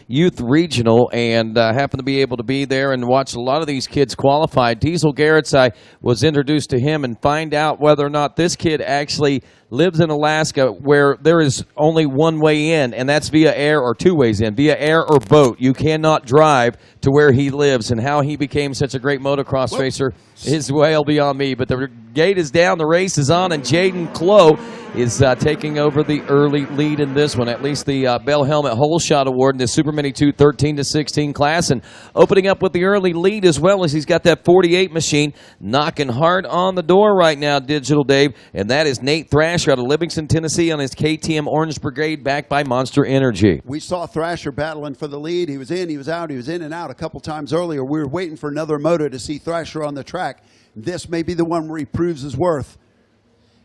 Youth Regional, and happened to be able to be there and watch a lot of these kids qualify. Diesel Garrett's, I was introduced to him and find out whether or not this kid actually lives in Alaska, where there is only one way in, and that's via air, or two ways in, via air or boat. You cannot drive to where he lives, and how he became such a great motocross racer is well beyond me. But the gate is down, the race is on, and Jaden Clough is taking over the early lead in this one, at least the Bell Helmet Hole Shot Award in the Supermini 2 13-16 class, and opening up with the early lead as well, as he's got that 48 machine knocking hard on the door right now, Digital Dave, and that is Nate Thrasher out of Livingston, Tennessee on his KTM Orange Brigade, backed by Monster Energy. We saw Thrasher battling for the lead. He was in, he was out, he was in and out a couple times earlier. We were waiting for another moto to see Thrasher on the track. This may be the one where he proves his worth.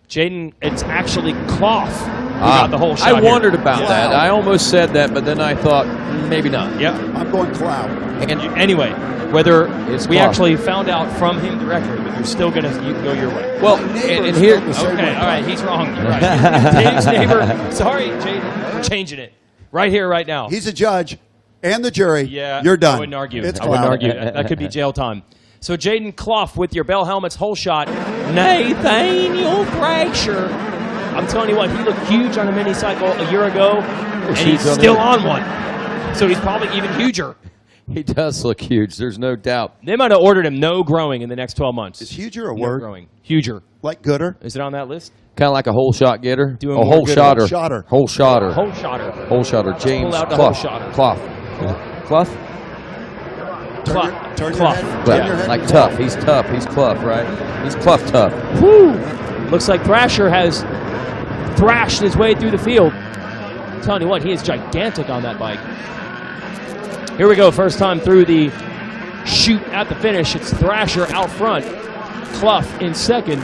Jaden, it's actually Clough who got the whole shot. I wondered about that. I almost said that, but then I thought, maybe not. Yep. I'm going Clough. And anyway, whether we actually found out from him directly, but you're still going to go your way. Well, and here... Okay, all right, he's wrong. You're right. Dave's neighbor. Sorry, Jaden, we're changing it. Right here, right now. He's a judge and the jury. Yeah. You're done. I wouldn't argue. It's I wouldn't argue. That could be jail time. So Jaden Clough with your Bell Helmets Hole Shot. Nathaniel Thrasher. I'm telling you what, he looked huge on a mini cycle a year ago, and he's still on one. So he's probably even huger. He does look huge, there's no doubt. They might have ordered him no growing in the next 12 months. Is huger a no word? Growing. Huger. Like gooder? Is it on that list? Kind of like a hole shot getter. Doing a more hole good shotter. Hole shotter. Hole shotter. Hole shotter. Hole shotter. James Pull out the Clough. hole shotter. Clough. Clough? Turn Clough. your head. Well, Turn your head. like tough. He's tough. He's Clough, right? He's Clough tough. Whew. Looks like Thrasher has thrashed his way through the field. I'm telling you what, he is gigantic on that bike. Here we go, first time through the chute at the finish. It's Thrasher out front, Clough in second.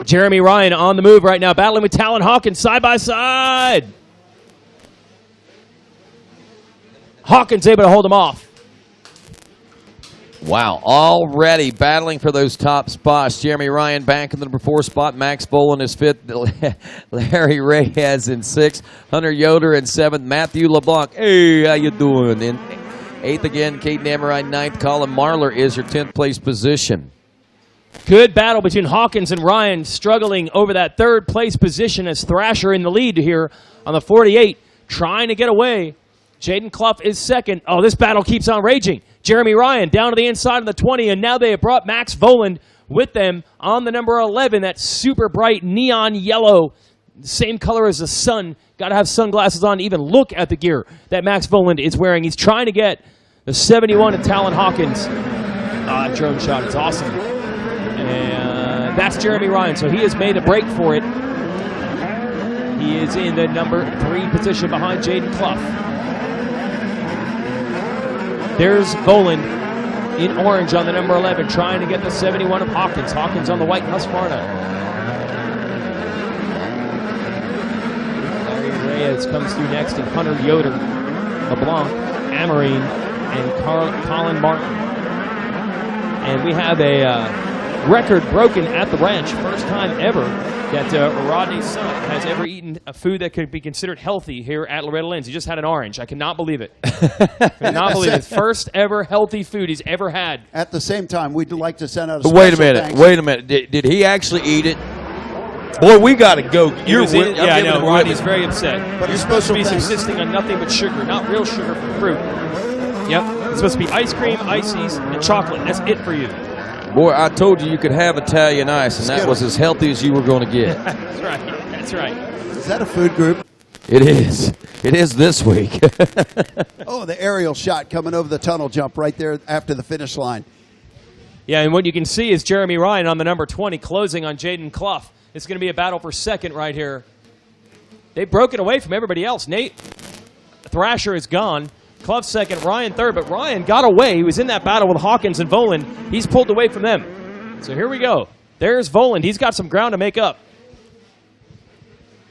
Jeremy Ryan on the move right now, battling with Talon Hawkins side by side. Hawkins able to hold him off. Wow, already battling for those top spots. Jeremy Ryan back in the number 4 spot. Max Vohland is 5th. Larry Reyes in 6th. Hunter Yoder in 7th. Matthew LeBlanc, hey, how you doing? In 8th again, Caden Amorine 9th. Colin Marlar is your 10th place position. Good battle between Hawkins and Ryan, struggling over that 3rd place position as Thrasher in the lead here on the 48, trying to get away. Jaden Clough is 2nd. Oh, this battle keeps on raging. Jeremy Ryan down to the inside of the 20, and now they have brought Max Vohland with them on the number 11, that super bright neon yellow, same color as the sun. Got to have sunglasses on to even look at the gear that Max Vohland is wearing. He's trying to get the 71 of Talon Hawkins. Drone shot, it's awesome. And that's Jeremy Ryan, so he has made a break for it. He is in the number 3 position behind Jaden Clough. There's Vohland in orange on the number 11, trying to get the 71 of Hawkins. Hawkins on the white Husqvarna. Larry Reyes comes through next, and Hunter Yoder, LeBlanc, Amarine, and Colin Martin. And we have a record broken at the ranch. First time ever that Rodney's son has ever eaten a food that could be considered healthy here at Loretta Lynn's. He just had an orange. I cannot believe it. I cannot believe it. First ever healthy food he's ever had. At the same time, we'd like to send out a special Wait a minute. thanks. Wait a minute. Did he actually eat it? Boy, we got to go. Yeah, I know. Rodney's very upset. But You're supposed to be subsisting on nothing but sugar, not real sugar from fruit. Yep. It's supposed to be ice cream, ices, and chocolate. That's it for you. Boy, I told you could have Italian ice, and that was as healthy as you were going to get. That's right. That's right. Is that a food group? It is. It is this week. Oh, the aerial shot coming over the tunnel jump right there after the finish line. Yeah, and what you can see is Jeremy Ryan on the number 20 closing on Jaden Clough. It's going to be a battle for 2nd right here. They've broken away from everybody else. Nate Thrasher is gone. Clough 2nd, Ryan 3rd, but Ryan got away. He was in that battle with Hawkins and Vohland. He's pulled away from them. So here we go. There's Vohland. He's got some ground to make up.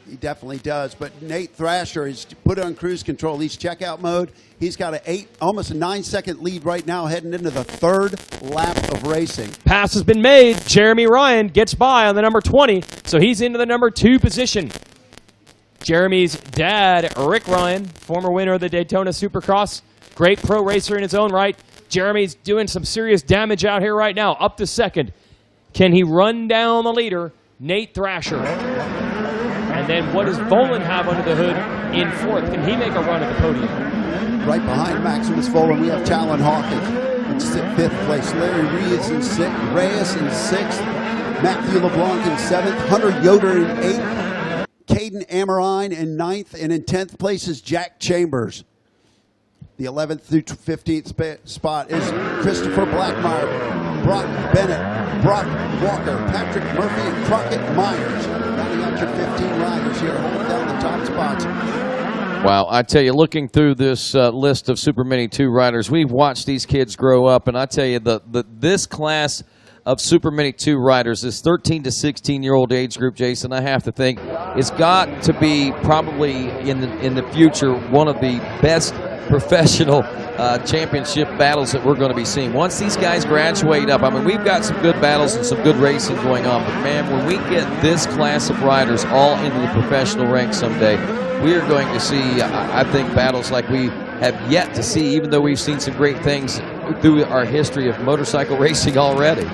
He definitely does. But Nate Thrasher is put on cruise control. He's checkout mode. He's got almost a 9-second lead right now heading into the 3rd lap of racing. Pass has been made. Jeremy Ryan gets by on the number 20, so he's into the number 2 position. Jeremy's dad, Rick Ryan, former winner of the Daytona Supercross, great pro racer in his own right. Jeremy's doing some serious damage out here right now, up to second. Can he run down the leader, Nate Thrasher? And then what does Vohland have under the hood in fourth? Can he make a run at the podium? Right behind Maximus Vohland, we have Talon Hawkins in fifth place. Larry Reyes in sixth. Matthew LeBlanc in seventh. Hunter Yoder in eighth. Caden Amarine in ninth. And in 10th place is Jack Chambers. The 11th through 15th spot is Christopher Blackmeyer, Brock Bennett, Brock Walker, Patrick Murphy, and Crockett Myers. Rounding out your 15 riders here, holding down the top spots. Wow, I tell you, looking through this list of Super Mini 2 riders, we've watched these kids grow up, and I tell you, this class of Super Mini 2 riders, this 13 to 16-year-old age group, Jason, I have to think, it's got to be probably in the future one of the best professional championship battles that we're going to be seeing. Once these guys graduate up, I mean, we've got some good battles and some good racing going on, but man, when we get this class of riders all into the professional ranks someday, we are going to see, I think, battles like we have yet to see, even though we've seen some great things through our history of motorcycle racing already.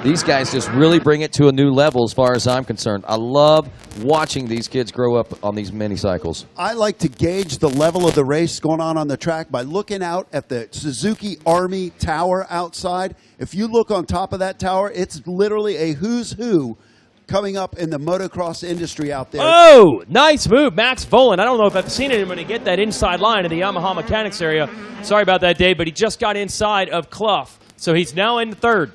These guys just really bring it to a new level as far as I'm concerned. I love watching these kids grow up on these mini cycles. I like to gauge the level of the race going on the track by looking out at the Suzuki Army Tower outside. If you look on top of that tower, it's literally a who's who coming up in the motocross industry out there. Oh, nice move, Max Vohland. I don't know if I've seen anybody get that inside line in the Yamaha Mechanics area. Sorry about that, Dave, but he just got inside of Clough. So he's now in third.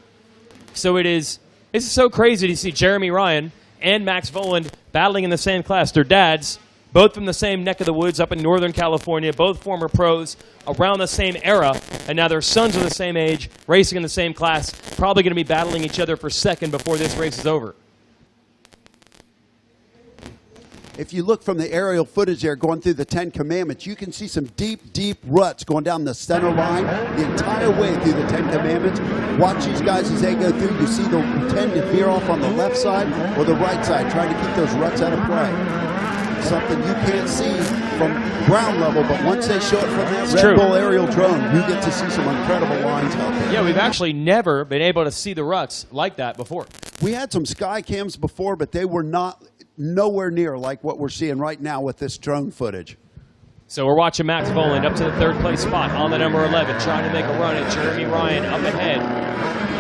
So it's so crazy to see Jeremy Ryan and Max Vohland battling in the same class. Their dads, both from the same neck of the woods up in Northern California, both former pros around the same era, and now their sons are the same age, racing in the same class, probably going to be battling each other for second before this race is over. If you look from the aerial footage there going through the 10 Commandments, you can see some deep, deep ruts going down the center line the entire way through the 10 Commandments. Watch these guys as they go through. You see they'll tend to veer off on the left side or the right side, trying to keep those ruts out of play. Something you can't see from ground level, but once they show it from that Red Bull aerial drone, you get to see some incredible lines out there. Yeah, we've actually never been able to see the ruts like that before. We had some sky cams before, but they were nowhere near like what we're seeing right now with this drone footage. So we're watching Max Vohland up to the third place spot on the number 11, trying to make a run at Jeremy Ryan up ahead.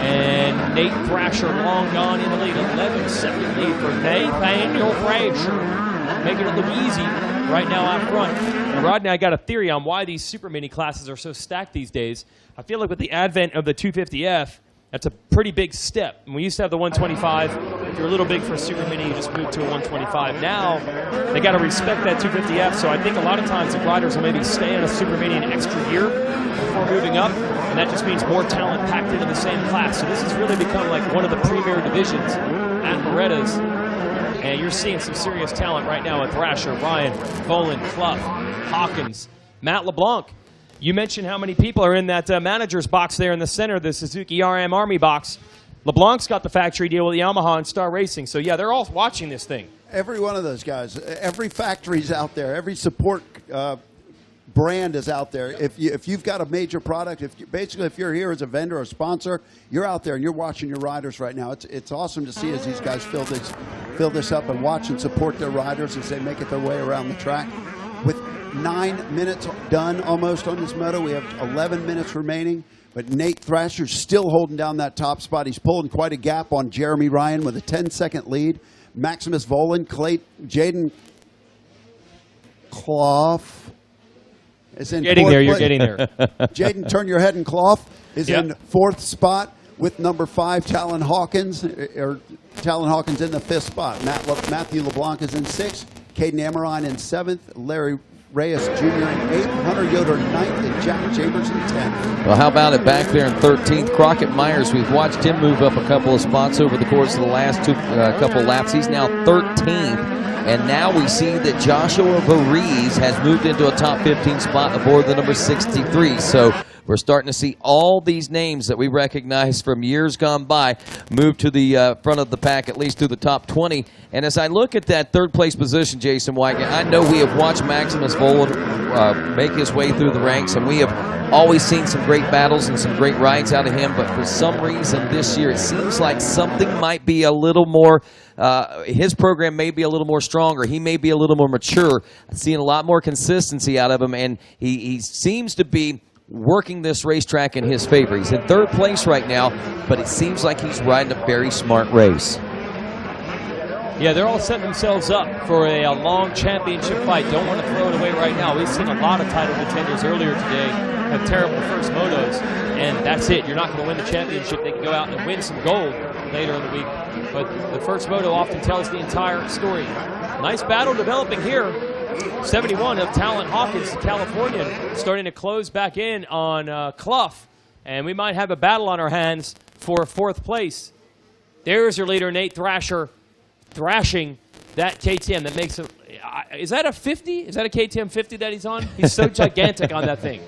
And Nate Thrasher long gone in the lead, 11-second lead for Nathaniel Thrasher, making it look easy right now out front. And Rodney, I got a theory on why these Super Mini classes are so stacked these days. I feel like with the advent of the 250F, that's a pretty big step. We used to have the 125. If you're a little big for a Super Mini, you just move to a 125. Now, they got to respect that 250F, so I think a lot of times the riders will maybe stay on a Super Mini an extra year before moving up, and that just means more talent packed into the same class. So this has really become like one of the premier divisions at Loretta's, and you're seeing some serious talent right now with Thrasher, Ryan, Vohland, Clough, Hawkins, Matt LeBlanc. You mentioned how many people are in that manager's box there in the center, the Suzuki RM Army box. LeBlanc's got the factory deal with Yamaha and Star Racing. So, yeah, they're all watching this thing. Every one of those guys, every factory's out there, every support brand is out there. If you've got a major product, if you're here as a vendor or sponsor, you're out there and you're watching your riders right now. It's awesome to see as these guys fill this up and watch and support their riders as they make it their way around the track. With 9 minutes done almost on this moto, we have 11 minutes remaining. But Nate Thrasher's still holding down that top spot. He's pulling quite a gap on Jeremy Ryan with a 10-second lead. Maximus Vohland, Jaden Clough is in getting there. place. You're getting there. Jaden, turn your head, and Clough is in fourth spot with number 5, Talon Hawkins, Talon Hawkins in the fifth spot. Matthew LeBlanc is in sixth. Caden Amarine in seventh. Larry Reyes Jr. in 8th, Hunter Yoder 9th, and Jack Chambers in 10th. Well, how about it back there in 13th? Crockett Myers, we've watched him move up a couple of spots over the course of the last couple laps. He's now 13th, and now we see that Joshua Varese has moved into a top 15 spot aboard the number 63. So we're starting to see all these names that we recognize from years gone by move to the front of the pack, at least through the top 20. And as I look at that third-place position, Jason Wygant, I know we have watched Maximus Vohland make his way through the ranks, and we have always seen some great battles and some great rides out of him, but for some reason this year it seems like something might be a little more, his program may be a little more stronger. He may be a little more mature. I'm seeing a lot more consistency out of him, and he seems to be working this racetrack in his favor. He's in third place right now, but it seems like he's riding a very smart race. Yeah, they're all setting themselves up for a long championship fight. Don't want to throw it away right now. We've seen a lot of title contenders earlier today have terrible first motos, and that's it. You're not going to win the championship. They can go out and win some gold later in the week, but the first moto often tells the entire story. Nice battle developing here. 71 of Talon Hawkins, the Californian, starting to close back in on Clough, and we might have a battle on our hands for fourth place. There's your leader, Nate Thrasher, thrashing that KTM that makes a, is that a 50? Is that a KTM 50 that he's on? He's so gigantic on that thing.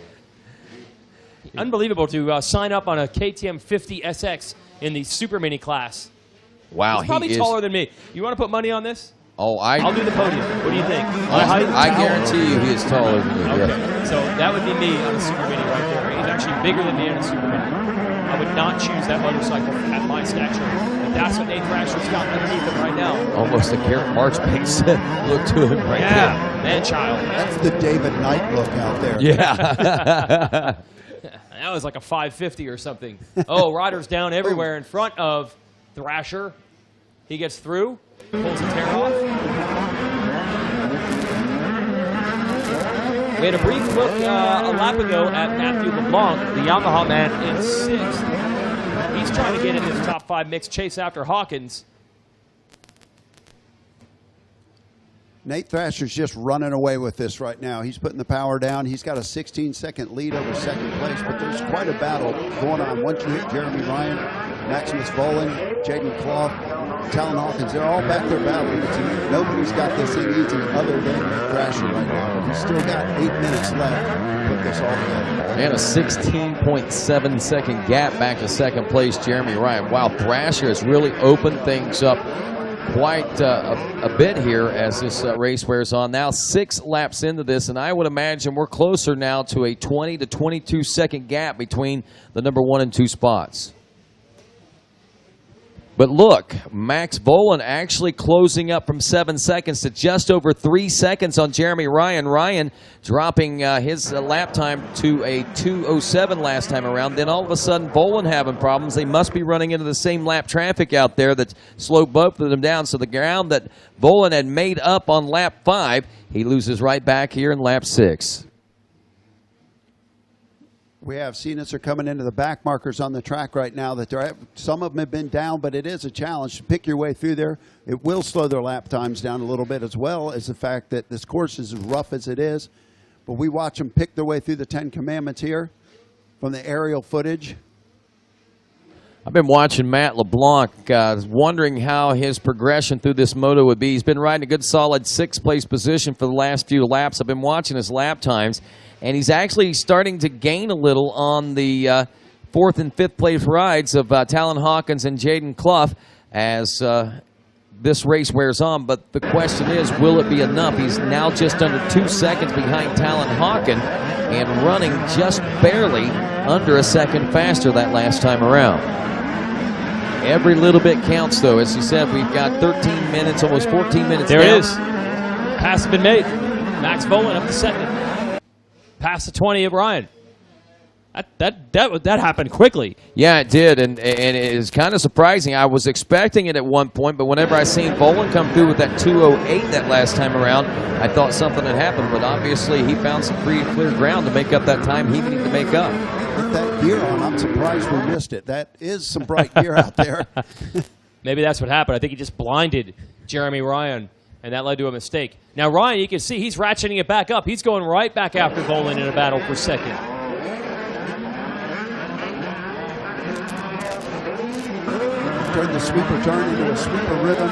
Unbelievable to sign up on a KTM 50 SX in the Supermini class. Wow, He's probably taller than me. You want to put money on this? Oh, I'll do the podium. What do you think? I guarantee you he is taller than you. Okay, Yeah. so that would be me on a Supermini right there. He's actually bigger than me on a Supermini. I would not choose that motorcycle at my stature. But that's what Nate Thrasher's got underneath him right now. Almost a Garrett Marchbanks look to him right there. Man-child. That's the David Knight look out there. Yeah. That was like a 550 or something. Oh, riders down everywhere in front of Thrasher. He gets through, pulls the tear off. We had a brief look a lap ago at Matthew LeBlanc, the Yamaha man, in sixth. He's trying to get in his top 5 mix, chase after Hawkins. Nate Thrasher's just running away with this right now. He's putting the power down. He's got a 16-second lead over second place, but there's quite a battle going on. Once you hit Jeremy Ryan, Maximus Vohland, Jaden Clough, Talon Hawkins, they're all back there battling. Nobody's got this thing easy other than Thrasher right now. He's still got 8 minutes left to put this all together. And a 16.7 second gap back to second place, Jeremy Ryan. Wow, Thrasher has really opened things up quite a bit here as this race wears on. Now 6 laps into this, and I would imagine we're closer now to a 20 to 22 second gap between the number 1 and 2 spots. But look, Max Vohland actually closing up from 7 seconds to just over 3 seconds on Jeremy Ryan. Ryan dropping his lap time to a 2:07 last time around. Then all of a sudden, Vohland having problems. They must be running into the same lap traffic out there that slowed both of them down. So the ground that Vohland had made up on lap 5, he loses right back here in lap 6. We have seen us are coming into the back markers on the track right now. That some of them have been down, but it is a challenge to pick your way through there. It will slow their lap times down a little bit, as well as the fact that this course is as rough as it is. But we watch them pick their way through the 10 Commandments here from the aerial footage. I've been watching Matt LeBlanc, wondering how his progression through this moto would be. He's been riding a good solid 6th place position for the last few laps. I've been watching his lap times, and he's actually starting to gain a little on the 4th and 5th place rides of Talon Hawkins and Jaden Clough as this race wears on. But the question is, will it be enough? He's now just under 2 seconds behind Talon Hawkins and running just barely under a second faster that last time around. Every little bit counts, though. As you said, we've got 13 minutes, almost 14 minutes There down. it is. Pass has been made. Max Vohland up to second. Past the 20 of Ryan. That happened quickly. Yeah, it did, and it is kind of surprising. I was expecting it at one point, but whenever I seen Vohland come through with that 2:08 that last time around, I thought something had happened, but obviously he found some pretty clear ground to make up that time he needed to make up. With that gear on, I'm surprised we missed it. That is some bright gear out there. Maybe that's what happened. I think he just blinded Jeremy Ryan, and that led to a mistake. Now, Ryan, you can see he's ratcheting it back up. He's going right back after Vohland in a battle for second. Turn the sweeper turn into a sweeper rhythm.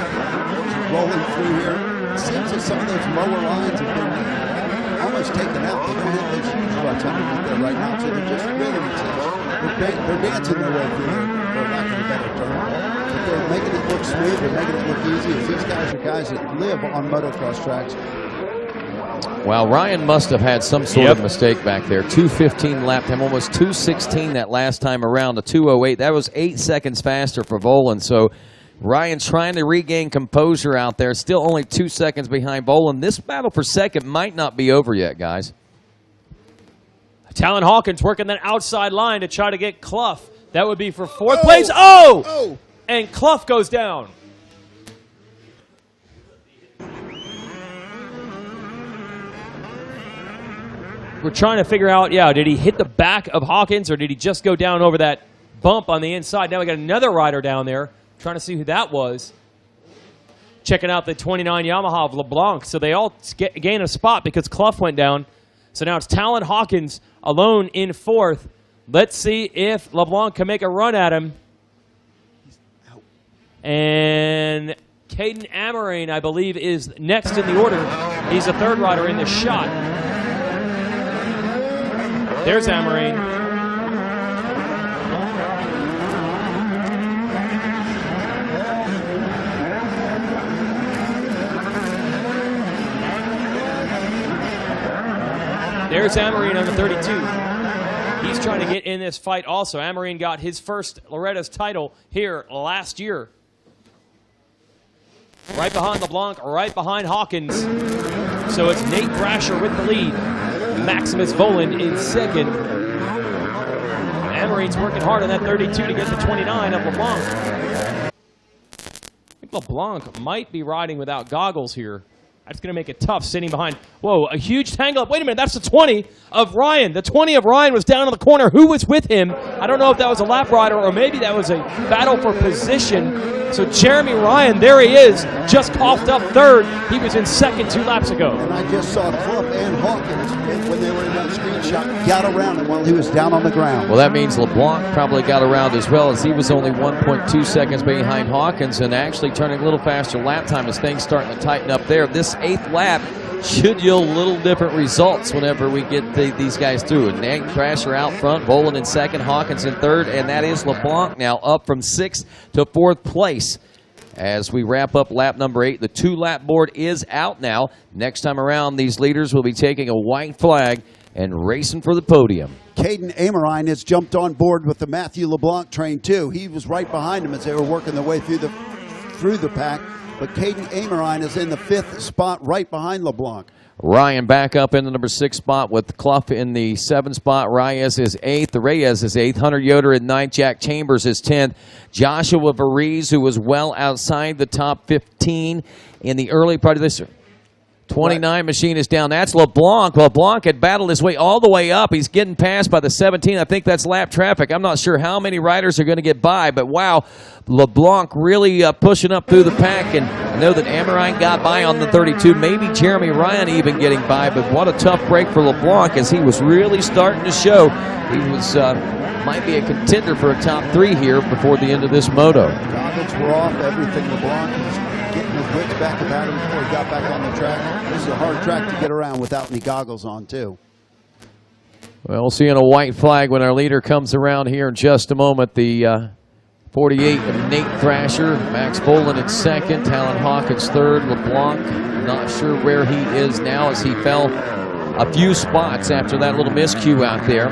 Rolling through here. It seems that some of those lower lines have been almost taken out. They don't have those huge ruts underneath there right now, so they're just rhythm teams. They're dancing their way through there, for lack of a better term. But they're making it look smooth. They're making it look easy. As these guys are guys that live on motocross tracks. Well, Ryan must have had some sort of mistake back there. 2:15 lap time, almost 2:16 that last time around, a 2:08. That was 8 seconds faster for Vohland. So Ryan trying to regain composure out there, still only 2 seconds behind Vohland. This battle for second might not be over yet, guys. Talon Hawkins working that outside line to try to get Clough. That would be for fourth place. Oh! And Clough goes down. We're trying to figure out, did he hit the back of Hawkins or did he just go down over that bump on the inside? Now we got another rider down there. Trying to see who that was. Checking out the 29 Yamaha of LeBlanc. So they all gain a spot because Clough went down. So now it's Talon Hawkins alone in fourth. Let's see if LeBlanc can make a run at him. And Caden Amarine, I believe, is next in the order. He's the third rider in the shot. There's Amarine. There's Amarine on the 32. He's trying to get in this fight also. Amarine got his first Loretta's title here last year. Right behind LeBlanc, right behind Hawkins. So it's Nate Thrasher with the lead. Maximus Vohland in second. Amarine's working hard on that 32 to get the 29 of LeBlanc. I think LeBlanc might be riding without goggles here. That's going to make it tough sitting behind. Whoa, a huge tangle up. Wait a minute, that's the 20 of Ryan. The 20 of Ryan was down in the corner. Who was with him? I don't know if that was a lap rider or maybe that was a battle for position. So Jeremy Ryan, there he is, just coughed up third. He was in second 2 laps ago. And I just saw Clough and Hawkins, when they were in that screenshot, got around him while he was down on the ground. Well, that means LeBlanc probably got around as well, as he was only 1.2 seconds behind Hawkins and actually turning a little faster lap time as things starting to tighten up there. This 8th lap should yield little different results whenever we get these guys through. And Nate Thrasher out front, Vohland in second, Hawkins in third, and that is LeBlanc now up from 6th to 4th place. As we wrap up lap number 8, the 2-lap board is out now. Next time around, these leaders will be taking a white flag and racing for the podium. Caden Amarine has jumped on board with the Matthew LeBlanc train too. He was right behind him as they were working their way through the pack. But Caden Amarine is in the 5th spot right behind LeBlanc. Ryan back up in the number 6 spot with Clough in the 7th spot. Reyes is 8th. Reyes is 8th. Hunter Yoder in 9th. Jack Chambers is 10th. Joshua Varese, who was well outside the top 15 in the early part of this 29 machine is down. That's LeBlanc. LeBlanc had battled his way all the way up. He's getting passed by the 17. I think that's lap traffic. I'm not sure how many riders are going to get by, but wow, LeBlanc really pushing up through the pack. And I know that Amarine got by on the 32. Maybe Jeremy Ryan even getting by, but what a tough break for LeBlanc as he was really starting to show. He was might be a contender for a top 3 here before the end of this moto. Goggles were off. Everything LeBlanc was getting his wits back about him before he got back on the track. This is a hard track to get around without any goggles on, too. Well, we'll see in a white flag when our leader comes around here in just a moment. The 48 of Nate Thrasher, Max Vohland in second, Talon Hawkins third, LeBlanc not sure where he is now as he fell a few spots after that little miscue out there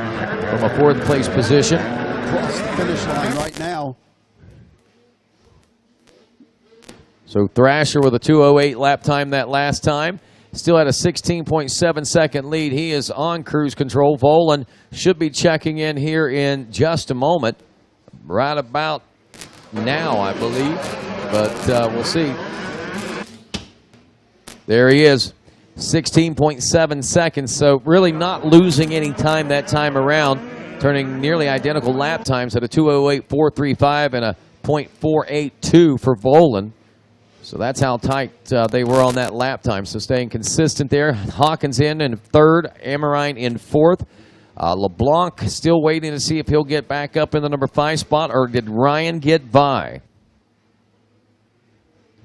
from a 4th place position. Across the finish line right now. So Thrasher with a 2:08 lap time that last time. Still had a 16.7 second lead. He is on cruise control. Vohland should be checking in here in just a moment. Right about now, I believe. But we'll see. There he is. 16.7 seconds. So really not losing any time that time around. Turning nearly identical lap times at a 2:08.435 and a .482 for Vohland. So that's how tight they were on that lap time. So staying consistent there. Hawkins in third, Amarine in 4th. LeBlanc still waiting to see if he'll get back up in the number 5 spot, or did Ryan get by?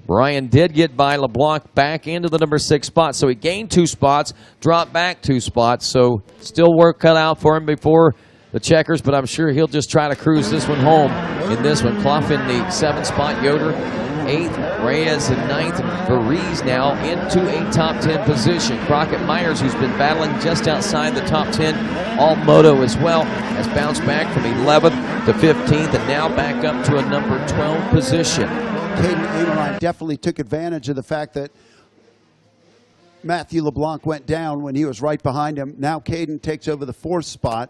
Ryan did get by LeBlanc back into the number 6 spot, so he gained 2 spots, dropped back 2 spots, so still work cut out for him before the checkers, but I'm sure he'll just try to cruise this one home in this one. Clough in the 7th spot, Yoder 8th, Reyes in 9th, and Varese now into a top 10 position. Crockett Myers, who's been battling just outside the top 10, all Moto as well, has bounced back from 11th to 15th and now back up to a number 12 position. Caden Amorine definitely took advantage of the fact that Matthew LeBlanc went down when he was right behind him. Now Caden takes over the 4th spot.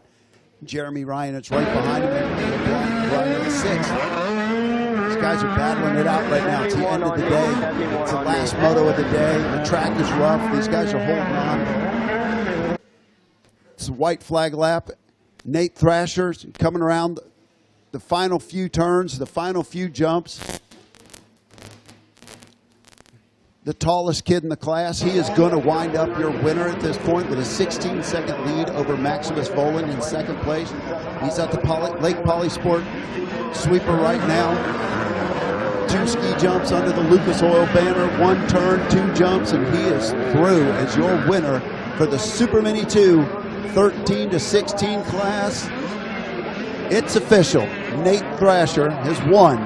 Jeremy Ryan is right behind him, and LeBlanc running in 6th. These guys are battling it out right now. It's the end of the day. It's the last moto of the day. The track is rough. These guys are holding on. It's a white flag lap. Nate Thrasher coming around the final few turns, the final few jumps. The tallest kid in the class. He is going to wind up your winner at this point with a 16-second lead over Maximus Vohland in 2nd place. He's at the Lake Polysport sweeper right now. 2 ski jumps under the Lucas Oil banner, 1 turn, 2 jumps, and he is through as your winner for the Supermini 2 13 to 16 class. It's official. Nate Thrasher has won.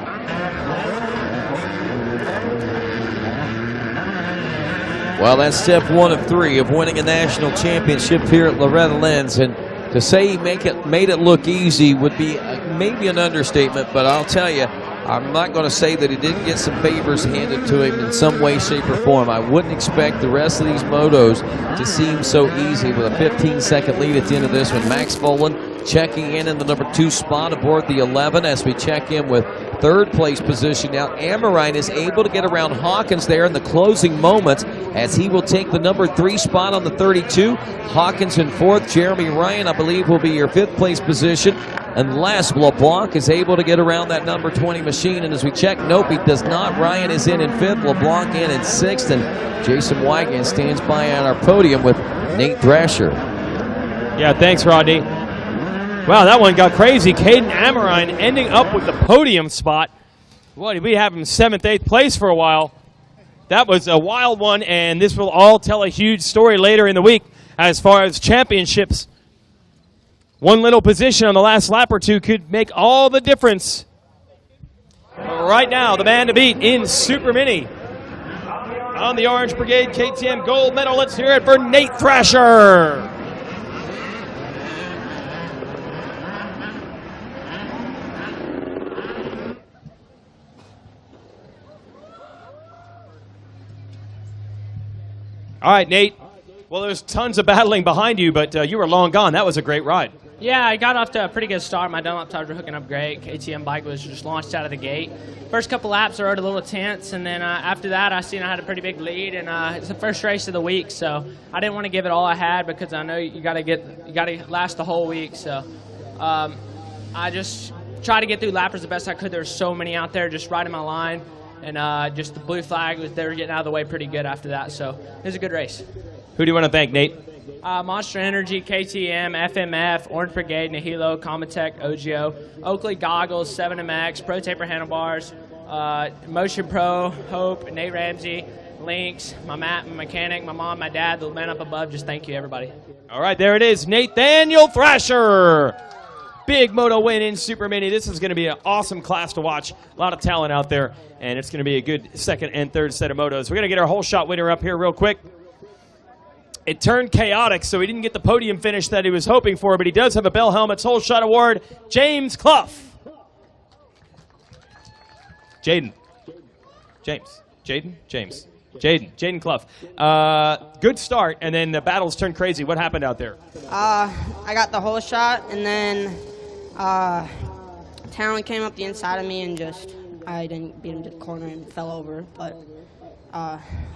Well, that's step 1 of 3 of winning a national championship here at Loretta Lynn's. And to say he made it look easy would be maybe an understatement, but I'll tell you, I'm not going to say that he didn't get some favors handed to him in some way, shape, or form. I wouldn't expect the rest of these motos to seem so easy with a 15-second lead at the end of this one. Max Vohland checking in the number 2 spot aboard the 11 as we check in with 3rd place position. Now Amorine is able to get around Hawkins there in the closing moments as he will take the number 3 spot on the 32. Hawkins in 4th. Jeremy Ryan, I believe, will be your 5th place position. Unless LeBlanc is able to get around that number 20 machine. And as we check, nope, he does not. Ryan is in 5th, LeBlanc in 6th, and Jason Wygant stands by on our podium with Nate Thrasher. Yeah, thanks, Rodney. Wow, that one got crazy. Caden Amorine ending up with the podium spot. What, did we have him 7th, 8th place for a while? That was a wild one, and this will all tell a huge story later in the week as far as championships. One little position on the last lap or 2 could make all the difference. Right now, the man to beat in Supermini. On the Orange Brigade KTM gold medal, let's hear it for Nate Thrasher. All right, Nate. Well, there's tons of battling behind you, but you were long gone. That was a great ride. Yeah, I got off to a pretty good start. My Dunlop tires were hooking up great. KTM bike was just launched out of the gate. First couple laps I rode a little tense, and then after that I seen I had a pretty big lead, and it's the first race of the week, so I didn't want to give it all I had because I know you got to last the whole week. So I just tried to get through lappers the best I could. There were so many out there just riding my line, and just the blue flag they were getting out of the way pretty good after that. So it was a good race. Who do you want to thank, Nate? Monster Energy, KTM, FMF, Orange Brigade, Nahilo, Comatech, OGO, Oakley Goggles, 7MX, Pro Taper Handlebars, Motion Pro, Hope, Nate Ramsey, Lynx, my mechanic, my mom, my dad, the man up above. Just thank you, everybody. All right, there it is. Nathaniel Thrasher. Big moto win in Supermini. This is going to be an awesome class to watch. A lot of talent out there, and it's going to be a good 2nd and 3rd set of motos. We're going to get our whole shot winner up here real quick. It turned chaotic, so he didn't get the podium finish that he was hoping for, but he does have a Bell Helmets Whole Shot Award. James Clough. Jaden Clough. Good start, and then the battles turned crazy. What happened out there? I got the whole shot, and then Talon came up the inside of me, and I didn't beat him to the corner and fell over, but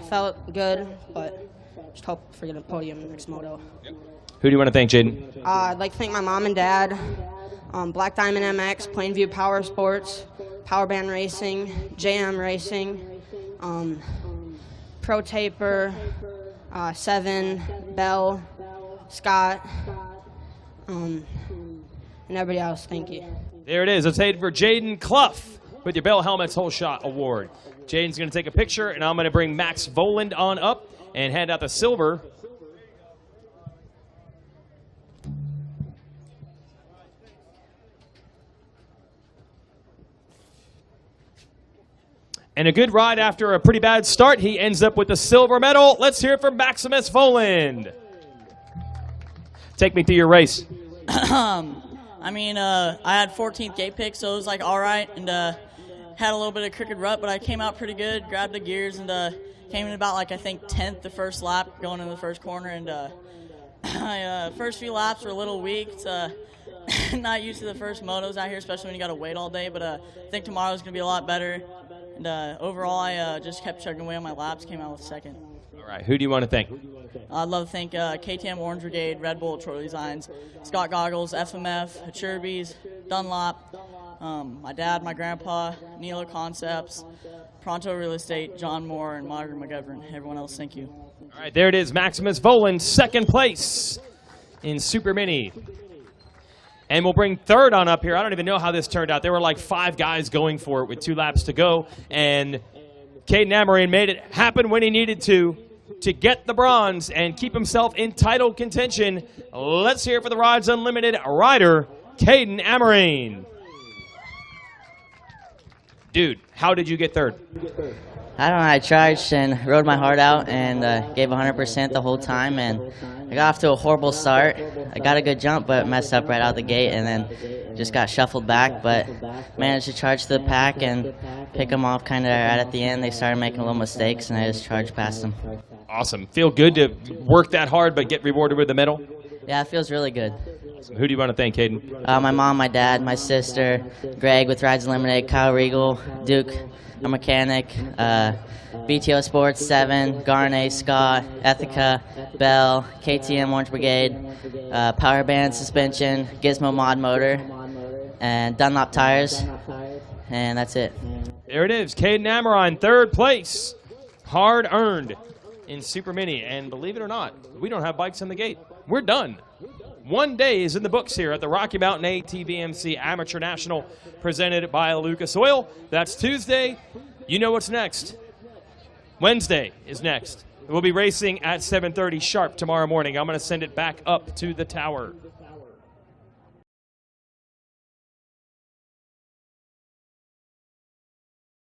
felt good, but just hope for the podium next moto. Who do you want to thank, Jaden? I'd like to thank my mom and dad, Black Diamond MX, Plainview Power Sports, Power Band Racing, JM Racing, Pro Taper, 7, Bell, Scott, and everybody else. Thank you. There it is. Let's say it for Jaden Clough with your Bell Helmets Whole Shot Award. Jaden's going to take a picture, and I'm going to bring Max Vohland on up and hand out the silver. And a good ride after a pretty bad start. He ends up with the silver medal. Let's hear it from Maximus Vohland. Take me through your race. I mean, I had 14th gate pick, so it was like all right, and had a little bit of crooked rut, but I came out pretty good, grabbed the gears, and came in about like I think 10th the first lap going into the first corner, and my first few laps were a little weak. It's not used to the first motos out here, especially when you got to wait all day, but I think tomorrow's going to be a lot better. And overall, I just kept chugging away on my laps, came out with second. All right, who do you want to thank? I'd love to thank KTM Orange Brigade, Red Bull, Troy Designs, Scott Goggles, FMF, Churbies, Dunlop, my dad, my grandpa, Nilo Concepts, Pronto Real Estate, John Moore, and Margaret McGovern. Everyone else, thank you. All right, there it is, Maximus Vohland, second place in Super Mini. And we'll bring third on up here. I don't even know how this turned out. There were like 5 guys going for it with 2 laps to go. And Caden Amarain made it happen when he needed to get the bronze and keep himself in title contention. Let's hear it for the Rides Unlimited rider, Caden Amarain. Dude, how did you get third? I don't know, I charged and rode my heart out and gave 100% the whole time, and I got off to a horrible start. I got a good jump, but messed up right out the gate, and then just got shuffled back, but managed to charge to the pack and pick them off kind of right at the end. They started making little mistakes, and I just charged past them. Awesome. Feel good to work that hard but get rewarded with the medal? Yeah, it feels really good. Awesome. Who do you want to thank, Caden? My mom, my dad, my sister, Greg with Rides Unlimited, Kyle Regal, Duke, our mechanic, BTO Sports, 7, Garnet, Scott, Ethica, Bell, KTM Orange Brigade, Power Band Suspension, Gizmo Mod Motor, and Dunlop Tires, and that's it. There it is, Caden Amarain, third place. Hard earned in Super Mini, and believe it or not, we don't have bikes on the gate. We're done. 1 day is in the books here at the Rocky Mountain ATVMC Amateur National, presented by Lucas Oil. That's Tuesday. You know what's next. Wednesday is next. We'll be racing at 7:30 sharp tomorrow morning. I'm going to send it back up to the tower.